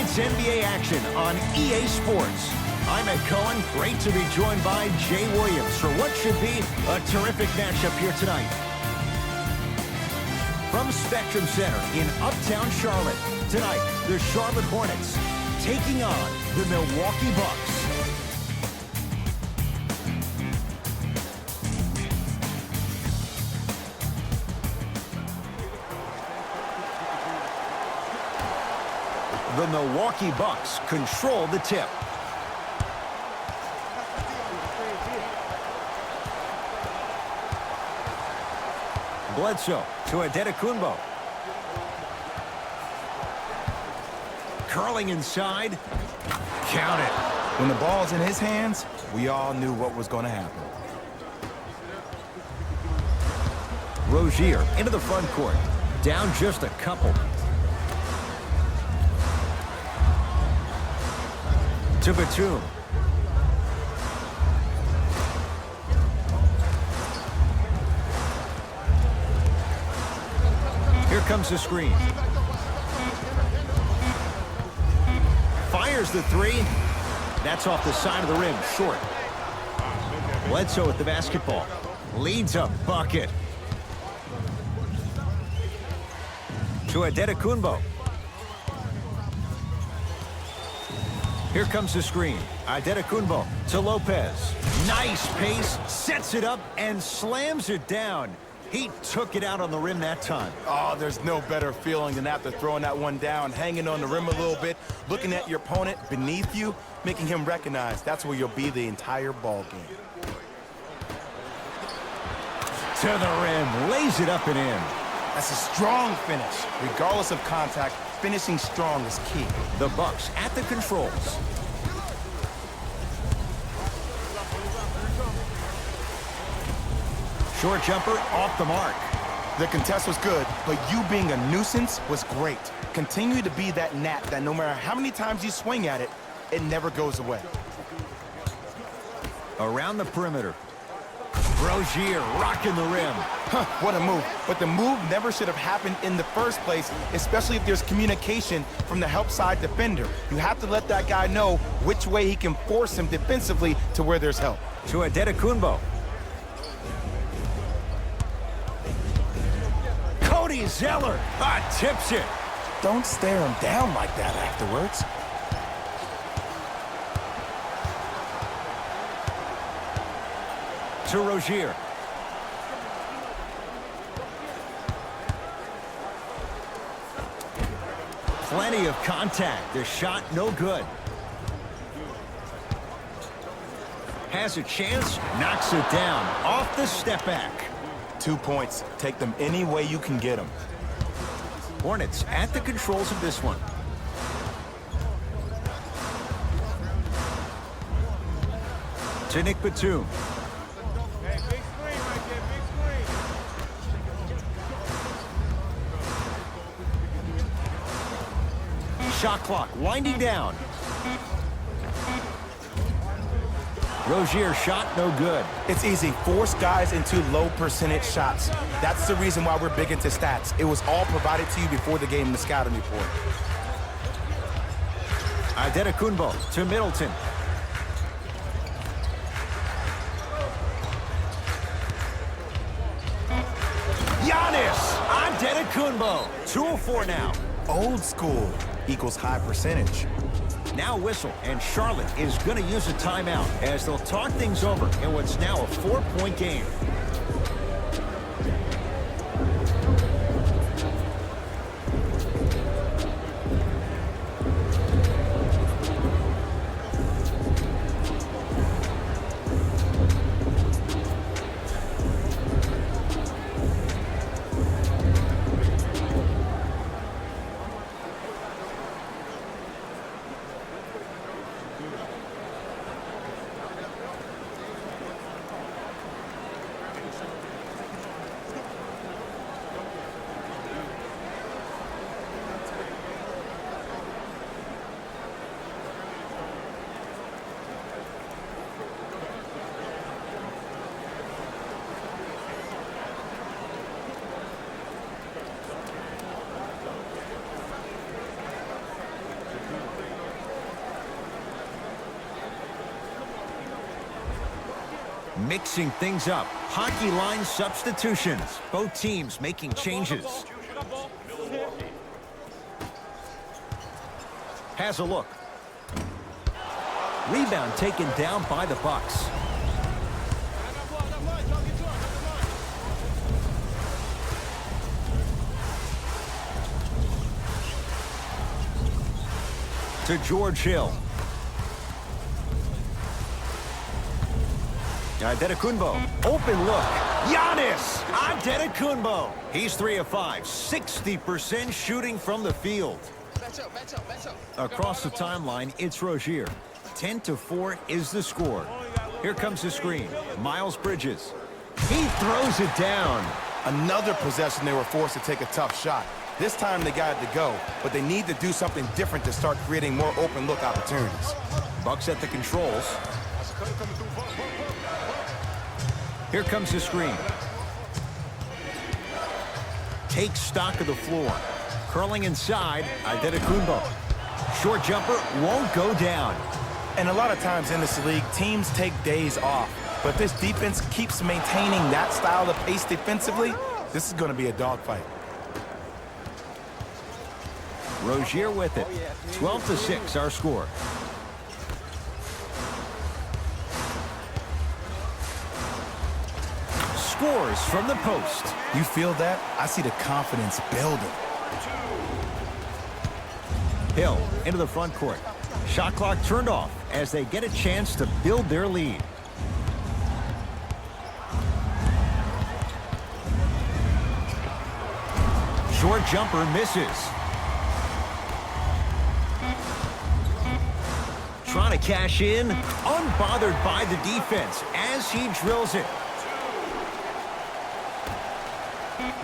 It's NBA action on EA Sports. I'm Ed Cohen. Great to be joined by Jay Williams for what should be a terrific matchup here tonight. From Spectrum Center in Uptown Charlotte, tonight the Charlotte Hornets taking on the Milwaukee Bucks. The Milwaukee Bucks control the tip. Bledsoe to Adetokunbo. Curling inside. Count it. When the ball's in his hands, we all knew what was going to happen. Rozier into the front court. Down just a couple. To Batum. Here comes the screen. Fires the three. That's off the side of the rim, short. Bledsoe with the basketball. Leads a bucket. To Adetokunbo. Here comes the screen. Adetokunbo to Lopez. Nice pace, sets it up, and slams it down. He took it out on the rim that time. Oh, there's no better feeling than after throwing that one down, hanging on the rim a little bit, looking at your opponent beneath you, making him recognize that's where you'll be the entire ball game. To the rim, lays it up and in. That's a strong finish. Regardless of contact, finishing strong is key. The Bucks at the controls. Short jumper off the mark. The contest was good, but you being a nuisance was great. Continue to be that gnat that no matter how many times you swing at it, it never goes away. Around the perimeter. Rozier rocking the rim. What a move. But the move never should have happened in the first place, especially if there's communication from the help side defender. You have to let that guy know which way he can force him defensively to where there's help. To Adetokunbo. Cody Zeller tips it. Don't stare him down like that afterwards. To Rozier. Plenty of contact. The shot no good. Has a chance, knocks it down. Off the step back. 2 points. Take them any way you can get them. Hornets at the controls of this one. To Nick Batum. Shot clock winding down. Rozier shot no good. It's easy. Force guys into low percentage shots. That's the reason why we're big into stats. It was all provided to you before the game in the scouting report. Adetokunbo to Middleton. Giannis Adetokunbo. 2-of-4 now. Old school equals high percentage. Now whistle, and Charlotte is going to use a timeout as they'll talk things over in what's now a 4-point game. Mixing things up. Hockey line substitutions. Both teams making changes. Has a look. Rebound taken down by the Bucks. To George Hill. Antetokounmpo. Open look. Giannis Antetokounmpo. He's 3 of 5. 60% shooting from the field. Across the timeline, it's Rozier. 10-4 is the score. Here comes the screen. Miles Bridges. He throws it down. Another possession they were forced to take a tough shot. This time they got it to go, but they need to do something different to start creating more open look opportunities. Bucks at the controls. Here comes the screen. Takes stock of the floor. Curling inside, Antetokounmpo. Short jumper won't go down. And a lot of times in this league, teams take days off. But if this defense keeps maintaining that style of pace defensively, this is going to be a dogfight. Rozier with it. 12-6 our score. Scores from the post. You feel that? I see the confidence building. Hill into the front court. Shot clock turned off as they get a chance to build their lead. Short jumper misses. Trying to cash in, unbothered by the defense as he drills it.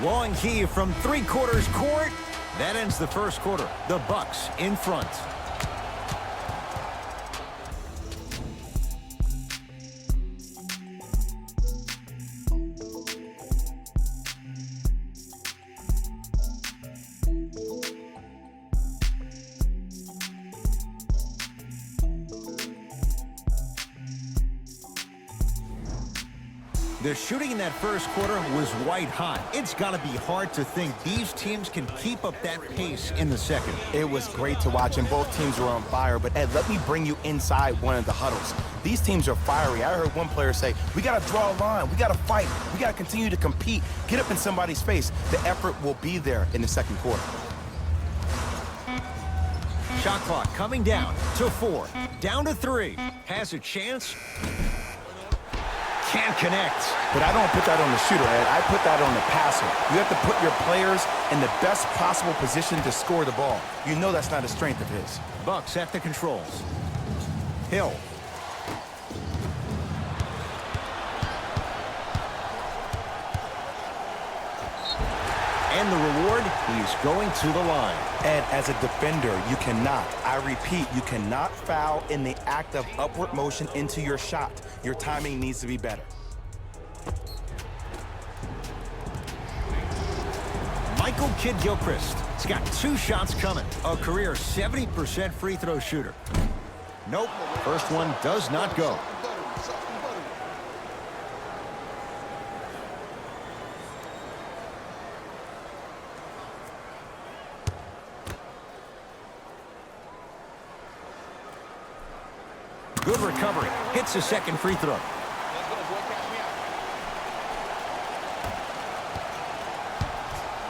Long heave from three-quarters court. That ends the first quarter. The Bucks in front. The shooting in that first quarter was white hot. It's got to be hard to think these teams can keep up that pace in the second. It was great to watch, and both teams were on fire. But, Ed, let me bring you inside one of the huddles. These teams are fiery. I heard one player say, we got to draw a line. We got to fight. We got to continue to compete. Get up in somebody's face. The effort will be there in the second quarter. Shot clock coming down to 4. Down to 3. Has a chance. Can't connect. But I don't put that on the shooter, Ed. I put that on the passer. You have to put your players in the best possible position to score the ball. You know that's not a strength of his. Bucks at the controls. Hill. And the reward, he's going to the line. Ed, as a defender, you cannot, I repeat, you cannot foul in the act of upward motion into your shot. Your timing needs to be better. Michael Kidd-Gilchrist. He's got 2 shots coming. A career 70% free throw shooter. Nope. First one does not go. Good recovery. Hits the second free throw.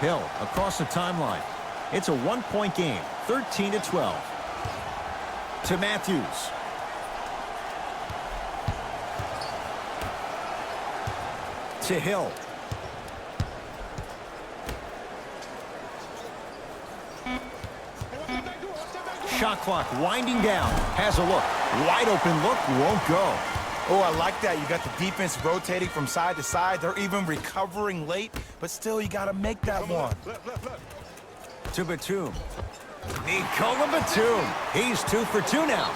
Hill across the timeline. It's a 1-point game. 13-12. To Matthews. To Hill. Shot clock winding down. Has a look. Wide open look. Won't go. Oh, I like that. You got the defense rotating from side to side. They're even recovering late, but still you got to make that one. To Batum. Nikola Batum. He's 2 for 2 now.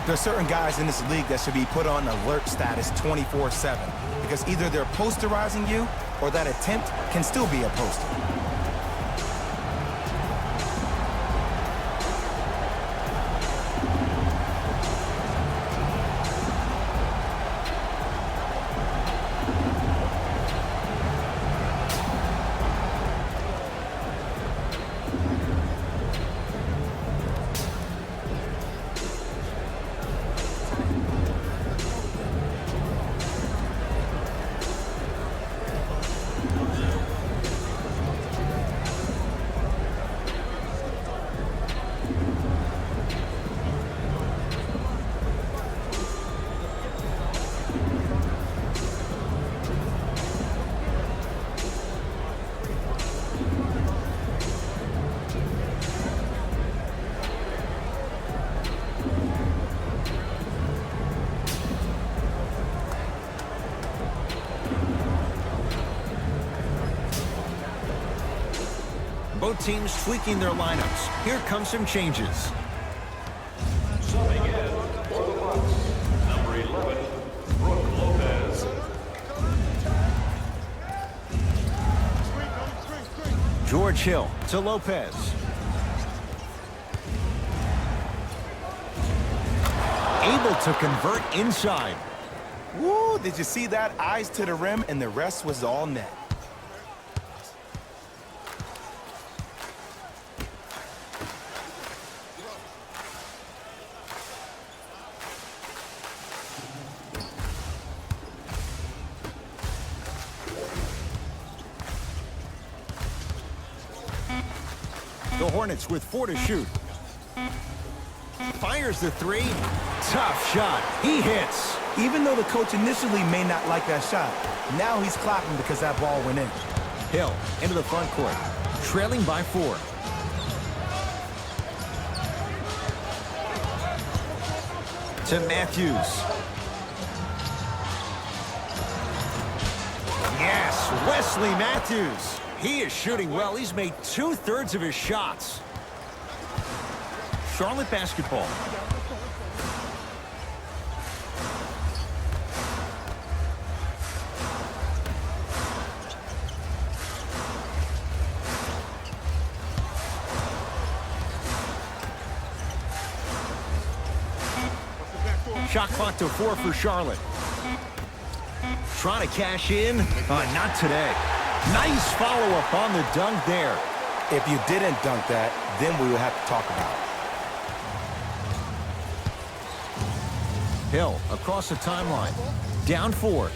There's certain guys in this league that should be put on alert status 24/7 because either they're posterizing you or that attempt can still be a poster. Both teams tweaking their lineups. Here come some changes. Subbing in for the Bucks, number 11, Brook Lopez. George Hill to Lopez. Able to convert inside. Woo, did you see that? Eyes to the rim, and the rest was all net. The Hornets with 4 to shoot. Fires the 3. Tough shot. He hits. Even though the coach initially may not like that shot, now he's clapping because that ball went in. Hill into the front court. Trailing by 4. To Matthews. Yes, Wesley Matthews. He is shooting well. He's made 2/3 of his shots. Charlotte basketball. Shot clock to 4 for Charlotte. Trying to cash in. Not today. Nice follow-up on the dunk there. If you didn't dunk that, then we would have to talk about it. Hill across the timeline. Down 4.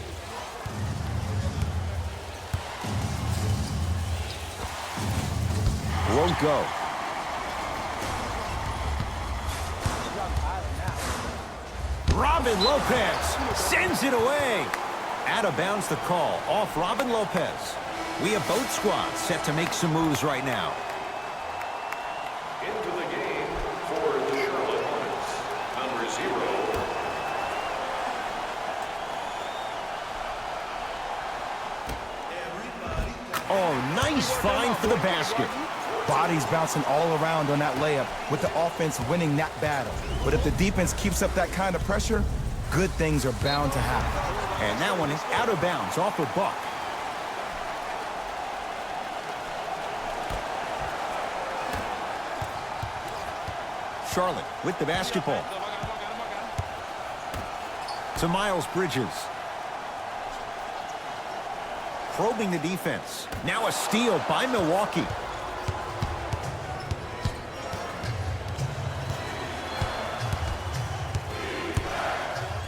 Won't go. Robin Lopez sends it away. Out of bounds the call off Robin Lopez. We have both squads set to make some moves right now. Into the game for the Charlotte Hornets, number 0. Oh, nice find for the basket. Bodies bouncing all around on that layup with the offense winning that battle. But if the defense keeps up that kind of pressure, good things are bound to happen. And that one is out of bounds off of Buck. Charlotte with the basketball. To Miles Bridges. Probing the defense. Now a steal by Milwaukee.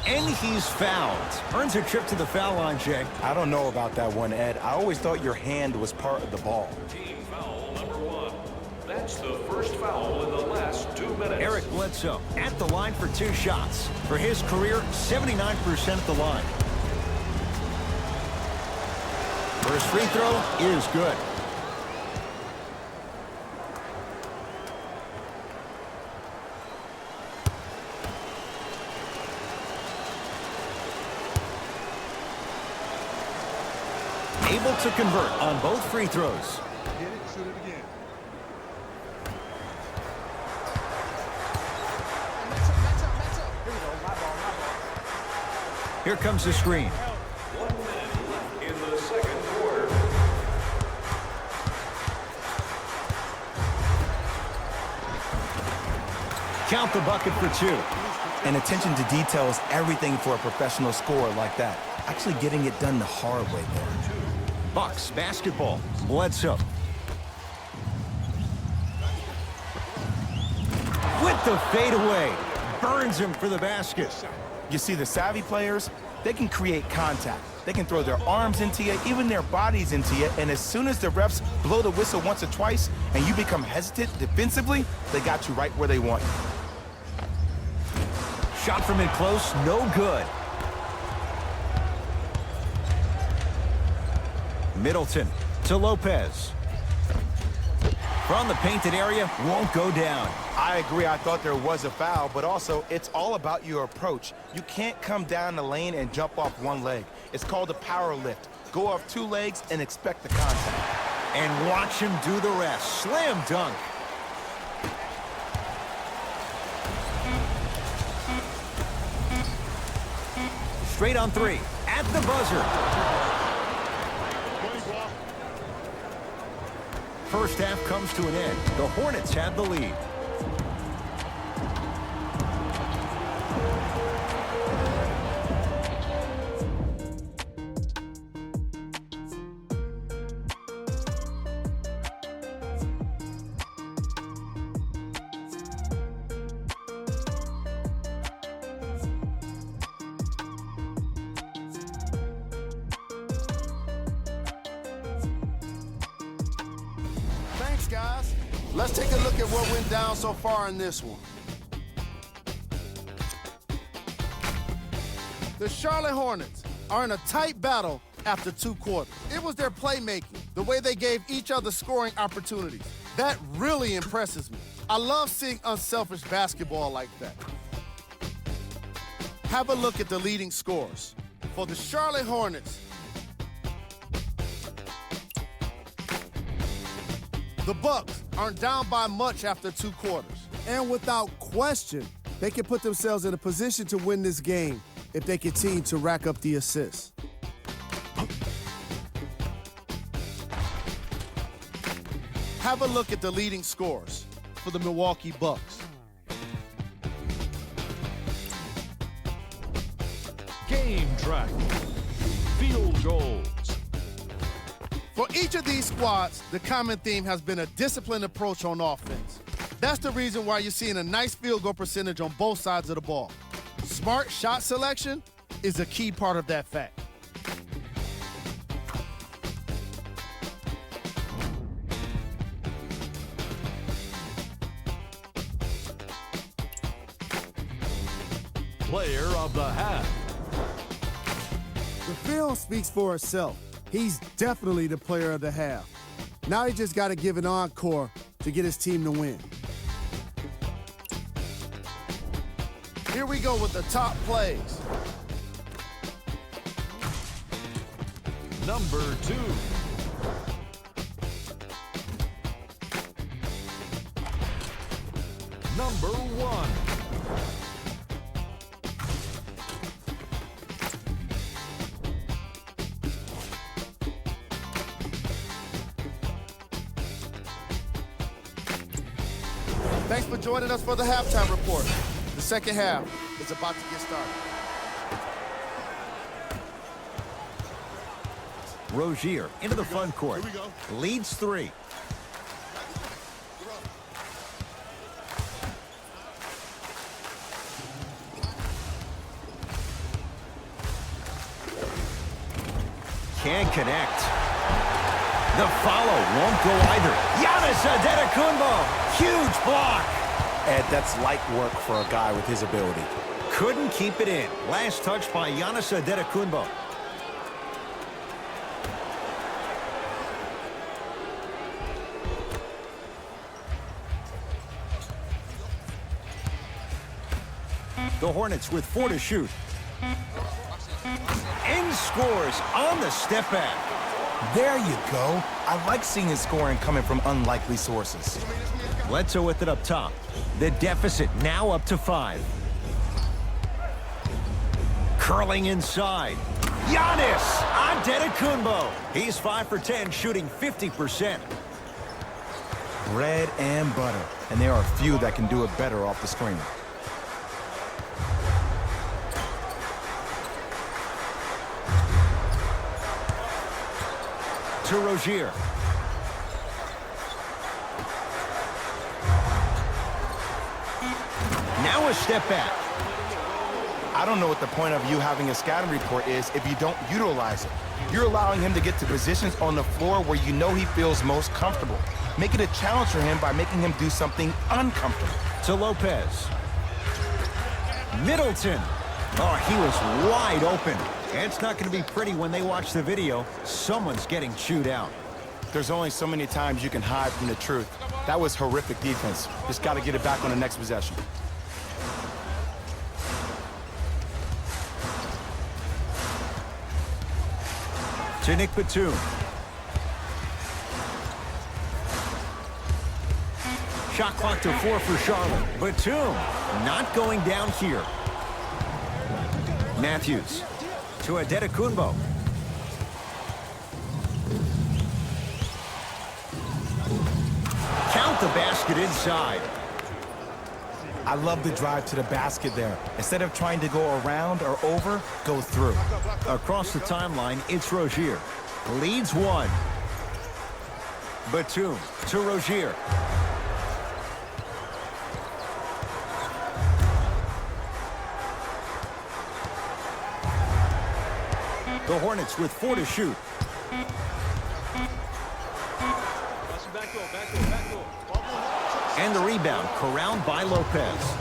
And he's fouled. Earns a trip to the foul line, Jay. I don't know about that one, Ed. I always thought your hand was part of the ball. Team foul number 1. That's the first foul in the last 2 minutes. Eric Bledsoe at the line for 2 shots. For his career, 79% at the line. First free throw is good. Able to convert on both free throws. Here comes the screen. 1 minute left in the second quarter. Count the bucket for 2. And attention to detail is everything for a professional scorer like that. Actually getting it done the hard way there. Bucks basketball. Bledsoe. With the fadeaway. Burns him for the basket. You see, the savvy players, they can create contact. They can throw their arms into you, even their bodies into you, and as soon as the refs blow the whistle once or twice and you become hesitant defensively, they got you right where they want you. Shot from in close, no good. Middleton to Lopez. From the painted area, won't go down. I agree, I thought there was a foul, but also it's all about your approach. You can't come down the lane and jump off one leg. It's called a power lift. Go off 2 legs and expect the contact. And watch him do the rest. Slam dunk. Straight on three. At the buzzer. First half comes to an end. The Hornets have the lead. Thanks, guys. Let's take a look at what went down so far in this one. The Charlotte Hornets are in a tight battle after 2 quarters. It was their playmaking, the way they gave each other scoring opportunities. That really impresses me. I love seeing unselfish basketball like that. Have a look at the leading scorers. For the Charlotte Hornets, the Bucks aren't down by much after 2 quarters. And without question, they can put themselves in a position to win this game if they continue to rack up the assists. Have a look at the leading scorers for the Milwaukee Bucks. Game track. Field goals. For each of these squads, the common theme has been a disciplined approach on offense. That's the reason why you're seeing a nice field goal percentage on both sides of the ball. Smart shot selection is a key part of that fact. Player of the half. The film speaks for itself. He's definitely the player of the half. Now he just got to give an encore to get his team to win. Here we go with the top plays. Number 2. Number 1. Thanks for joining us for the halftime report. The second half is about to get started. Rozier into the front court. Leads 3. Can't connect. The follow won't go either. Giannis Antetokounmpo. Huge block. Ed, that's light work for a guy with his ability. Couldn't keep it in. Last touch by Giannis Antetokounmpo. The Hornets with 4 to shoot. And scores on the step back. There you go. I like seeing his scoring coming from unlikely sources. Bledsoe with it up top. The deficit now up to 5. Curling inside. Giannis Antetokounmpo. He's 5 for 10, shooting 50%. Bread and butter. And there are few that can do it better off the screen. To Rozier. Now a step back. I don't know what the point of you having a scouting report is if you don't utilize it. You're allowing him to get to positions on the floor where you know he feels most comfortable. Make it a challenge for him by making him do something uncomfortable. To Lopez. Middleton. Oh, he was wide open. It's not going to be pretty when they watch the video. Someone's getting chewed out. There's only so many times you can hide from the truth. That was horrific defense. Just got to get it back on the next possession. To Nick Batum. Shot clock to 4 for Charlotte. Batum not going down here. Matthews to Antetokounmpo. Count the basket inside. I love the drive to the basket there. Instead of trying to go around or over, go through. Across the timeline, it's Rozier. Leads one. Batum to Rozier. The Hornets with 4 to shoot. And the rebound corralled by Lopez.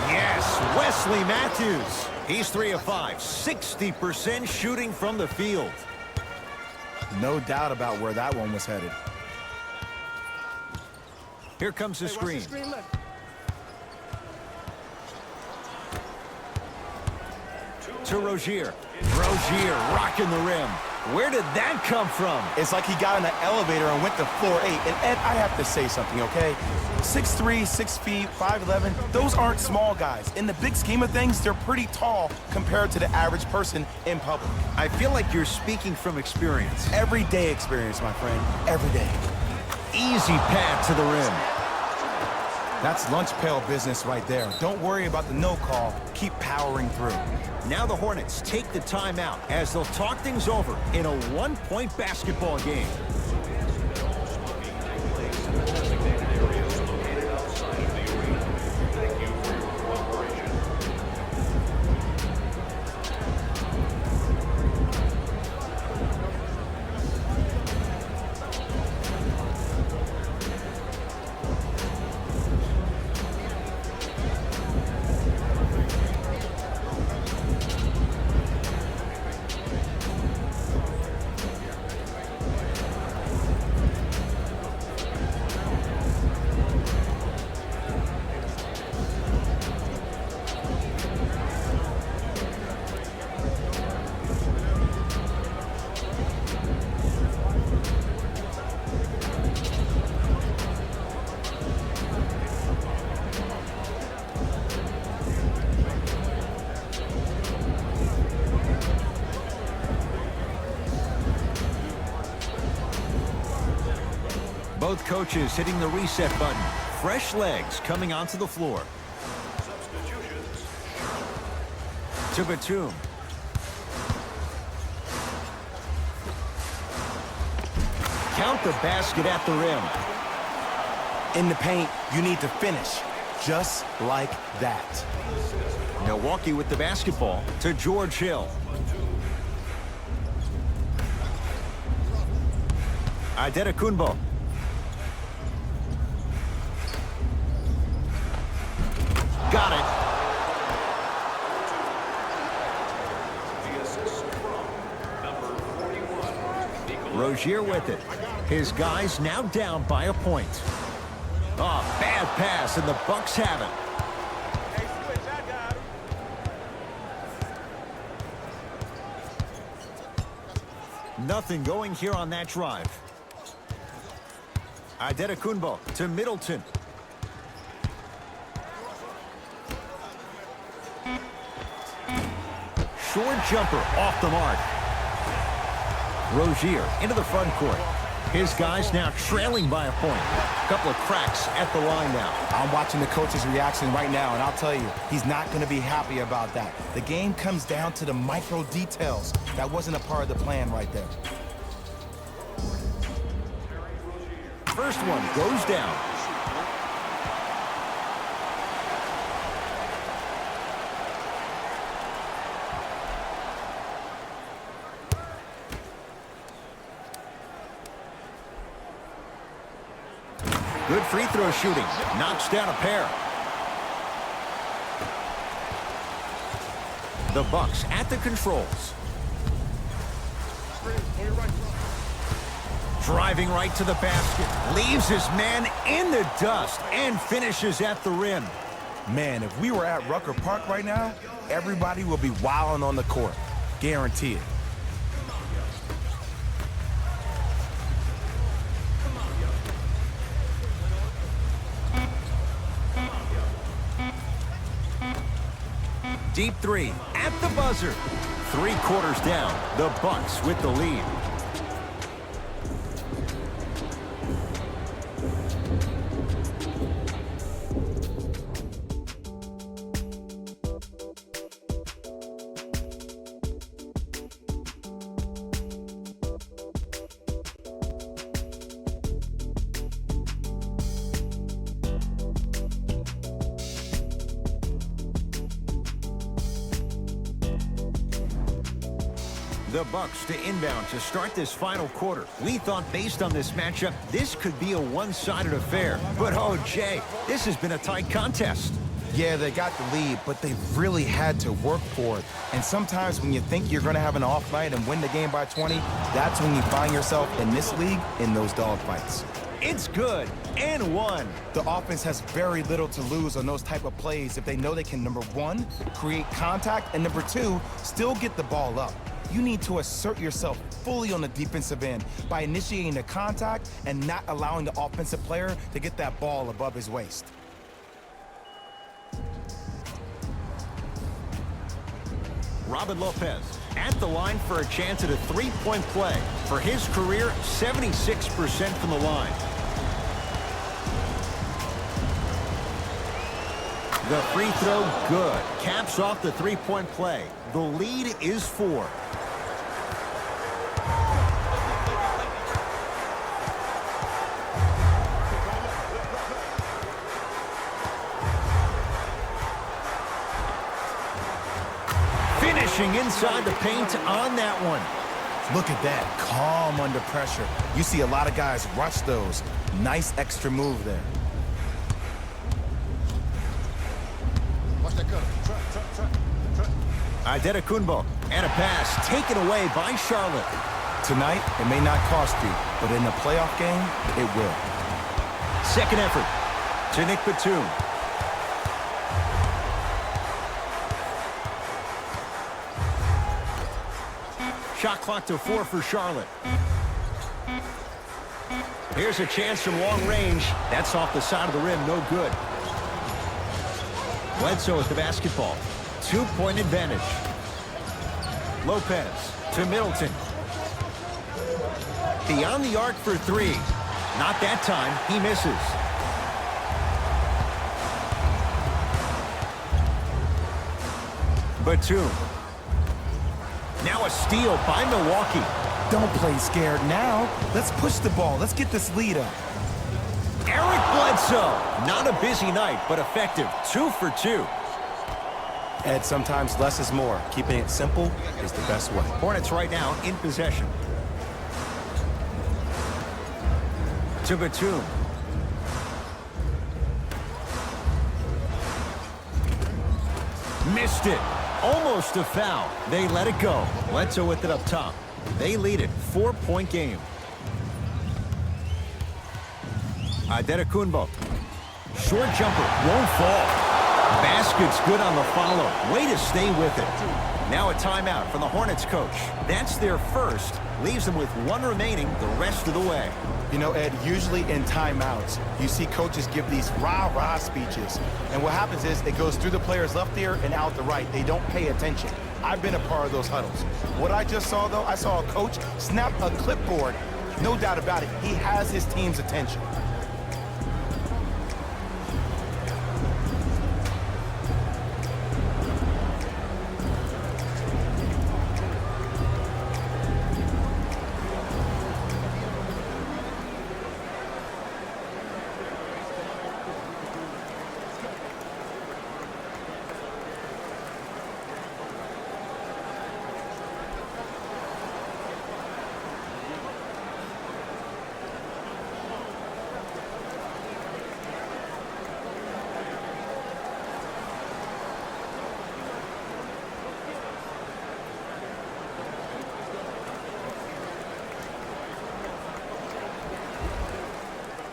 Yes, Wesley Matthews. He's 3 of 5, 60% shooting from the field. No doubt about where that one was headed. Here comes the screen. To Rozier. Rozier rocking the rim. Where did that come from? It's like he got in an elevator and went to floor 8. And Ed, I have to say something, okay? 6'3", 6 feet, 5'11", those aren't small guys. In the big scheme of things, they're pretty tall compared to the average person in public. I feel like you're speaking from experience. Everyday experience, my friend. Every day. Easy pad to the rim. That's lunch pail business right there. Don't worry about the no call. Keep powering through. Now the Hornets take the timeout as they'll talk things over in a one-point basketball game. Both coaches hitting the reset button. Fresh legs coming onto the floor. To Batum. Count the basket at the rim. In the paint, you need to finish. Just like that. Milwaukee with the basketball to George Hill. Antetokounmpo. Got it. The assist from number 41. Rozier with it. His guys now down by a point. Oh, bad pass, and the Bucks have it. Nothing going here on that drive. Antetokounmpo to Middleton. Short jumper off the mark. Rozier into the front court. His guys now trailing by a point. A couple of cracks at the line now. I'm watching the coach's reaction right now, and I'll tell you, he's not going to be happy about that. The game comes down to the micro details. That wasn't a part of the plan right there. First one goes down. Good free throw shooting. Knocks down a pair. The Bucks at the controls. Driving right to the basket. Leaves his man in the dust and finishes at the rim. Man, if we were at Rucker Park right now, everybody will be wilding on the court. Guarantee it. Deep three at the buzzer. 3 quarters down. The Bucks with the lead. The Bucks to inbound to start this final quarter. We thought based on this matchup, this could be a one-sided affair. But oh, Jay, this has been a tight contest. Yeah, they got the lead, but they really had to work for it. And sometimes when you think you're going to have an off night and win the game by 20, that's when you find yourself in this league in those dogfights. It's good and one. The offense has very little to lose on those type of plays if they know they can, number 1, create contact, and number 2, still get the ball up. You need to assert yourself fully on the defensive end by initiating the contact and not allowing the offensive player to get that ball above his waist. Robin Lopez at the line for a chance at a 3-point play. For his career, 76% from the line. The free throw, good. Caps off the 3-point play. The lead is 4. Finishing inside the paint on that one. Look at that, calm under pressure. You see a lot of guys rush those. Nice extra move there. Watch that cut. Antetokounmpo and a pass taken away by Charlotte. Tonight, it may not cost you, but in a playoff game, it will. Second effort to Nick Batum. Shot clock to 4 for Charlotte. Here's a chance from long range. That's off the side of the rim, no good. Bledsoe with the basketball. 2-point advantage. Lopez to Middleton. Beyond the arc for 3. Not that time. He misses. Batum. Now a steal by Milwaukee. Don't play scared now. Let's push the ball. Let's get this lead up. Eric Bledsoe. Not a busy night, but effective. 2 for 2. Ed, sometimes less is more. Keeping it simple is the best way. Hornets right now in possession. To Batum. Missed it. Almost a foul. They let it go. Bledsoe with it up top. They lead it. 4-point game. Antetokounmpo. Short jumper. Won't fall. Basket's good on the follow. Way to stay with it. Now a timeout from the Hornets coach. That's their first. Leaves them with 1 remaining the rest of the way. You know, Ed, usually in timeouts, you see coaches give these rah-rah speeches. And what happens is it goes through the player's left ear and out the right. They don't pay attention. I've been a part of those huddles. What I just saw, though, I saw a coach snap a clipboard. No doubt about it. He has his team's attention.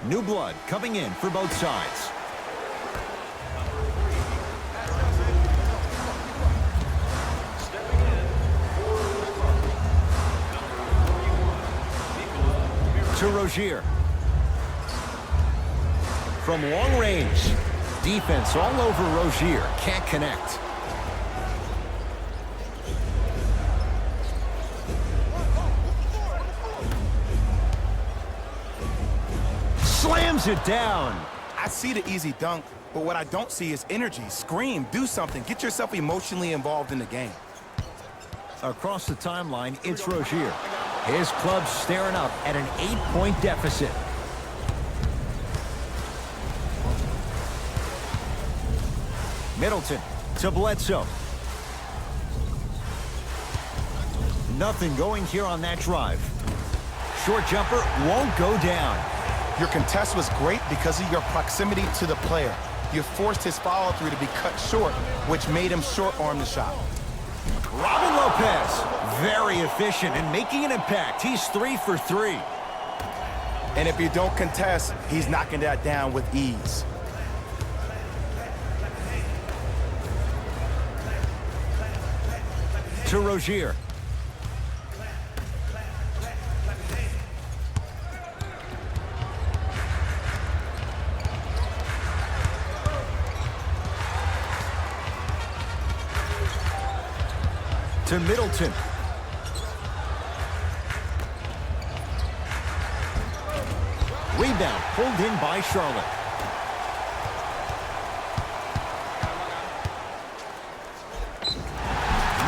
New blood coming in for both sides. Stepping in for To Rozier. From long range. Defense all over Rozier. Can't connect. slams it down. I see the easy dunk, but what I don't see is energy. Scream, do something. Get yourself emotionally involved in the game. Across the timeline, it's Rozier. His club's staring up at an 8-point deficit. Middleton to Bledsoe. Nothing going here on that drive. Short jumper won't go down. Your contest was great because of your proximity to the player. You forced his follow-through to be cut short, which made him short-arm the shot. Robin Lopez, very efficient and making an impact. He's 3 for 3. And if you don't contest, he's knocking that down with ease. To Rozier. To Middleton. Rebound pulled in by Charlotte.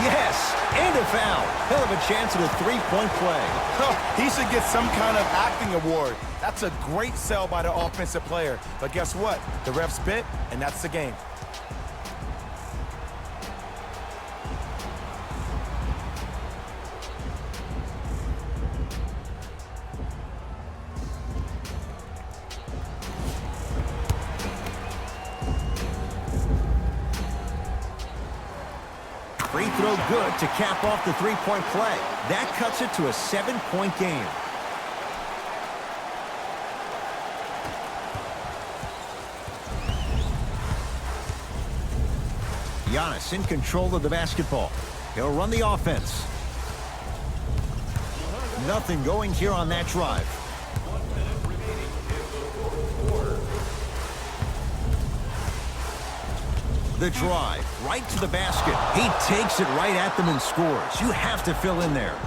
Yes, and a foul. Hell of a chance at a three-point play. He should get some kind of acting award. That's a great sell by the offensive player. But guess what? The refs bit, and that's the game. Free throw good to cap off the three-point play. That cuts it to a 7-point game. Giannis in control of the basketball. He'll run the offense. Nothing going here on that drive. The drive, right to the basket. He takes it right at them and scores. You have to fill in there.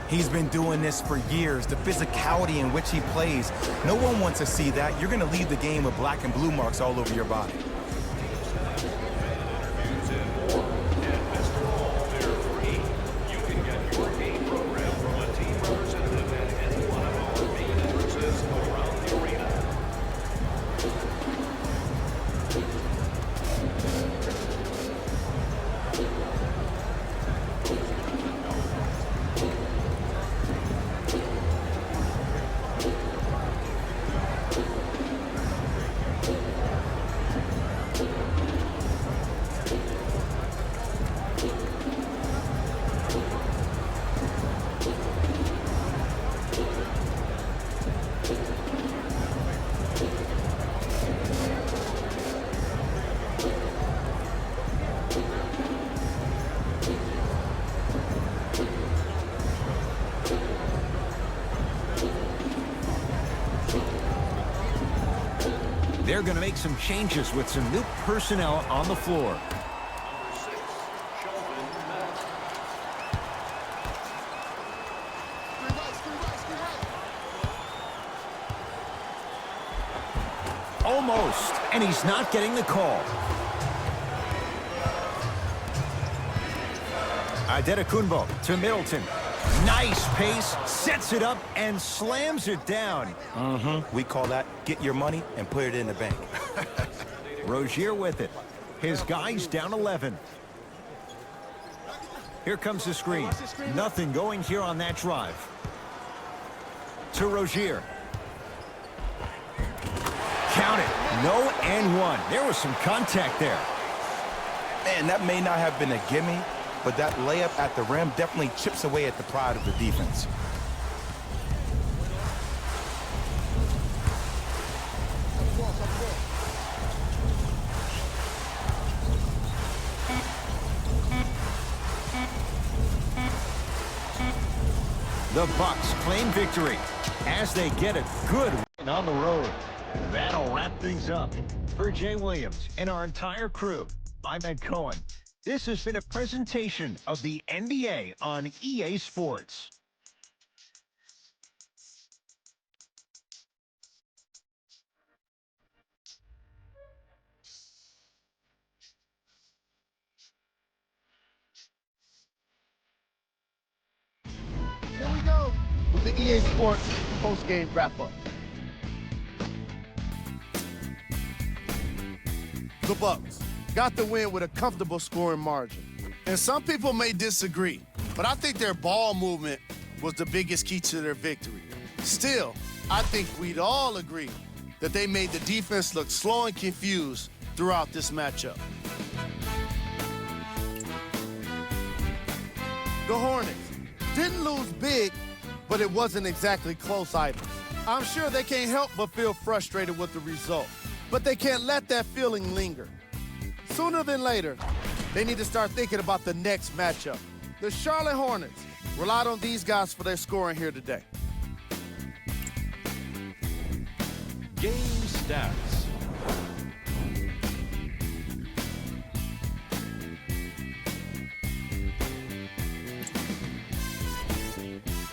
He's been doing this for years. The physicality in which he plays. No one wants to see that. You're going to leave the game with black and blue marks all over your body. They're going to make some changes with some new personnel on the floor. Almost, and he's not getting the call. Antetokounmpo to Middleton. Nice pace, sets it up, and slams it down. We call that get your money and put it in the bank. Rozier with it. His guy's down 11. Here comes the screen. Nothing going here on that drive. To Rozier. Count it. No and one. There was some contact there. Man, that may not have been a gimme, but that layup at the rim definitely chips away at the pride of the defense. The Bucks claim victory as they get a good win on the road. That'll wrap things up. For Jay Williams and our entire crew, I'm Ed Cohen. This has been a presentation of the NBA on EA Sports. the EA Sports post-game wrap-up. The Bucks got the win with a comfortable scoring margin. And some people may disagree, but I think their ball movement was the biggest key to their victory. Still, I think we'd all agree that they made the defense look slow and confused throughout this matchup. The Hornets didn't lose big, but it wasn't exactly close either. I'm sure they can't help but feel frustrated with the result, but they can't let that feeling linger. Sooner than later, they need to start thinking about the next matchup. The Charlotte Hornets relied on these guys for their scoring here today. Game stats.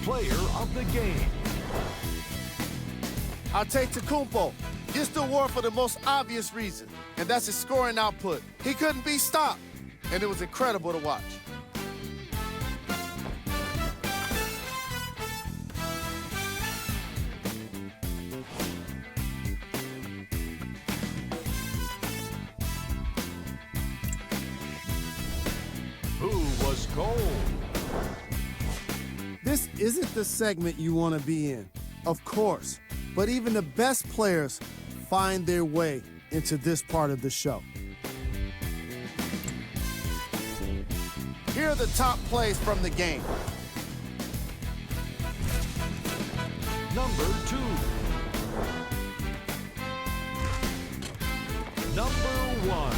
Player of the game. I'll take Tacumpo. Gets the award for the most obvious reason, and that's his scoring output. He couldn't be stopped, and it was incredible to watch. Who was cold? This isn't the segment you want to be in, of course, but even the best players find their way into this part of the show. Here are the top plays from the game. Number 2. Number 1.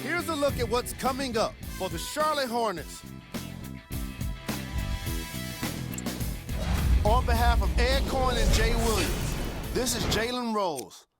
Here's a look at what's coming up for the Charlotte Hornets. On behalf of Ed Coyne and Jay Williams, this is Jalen Rose.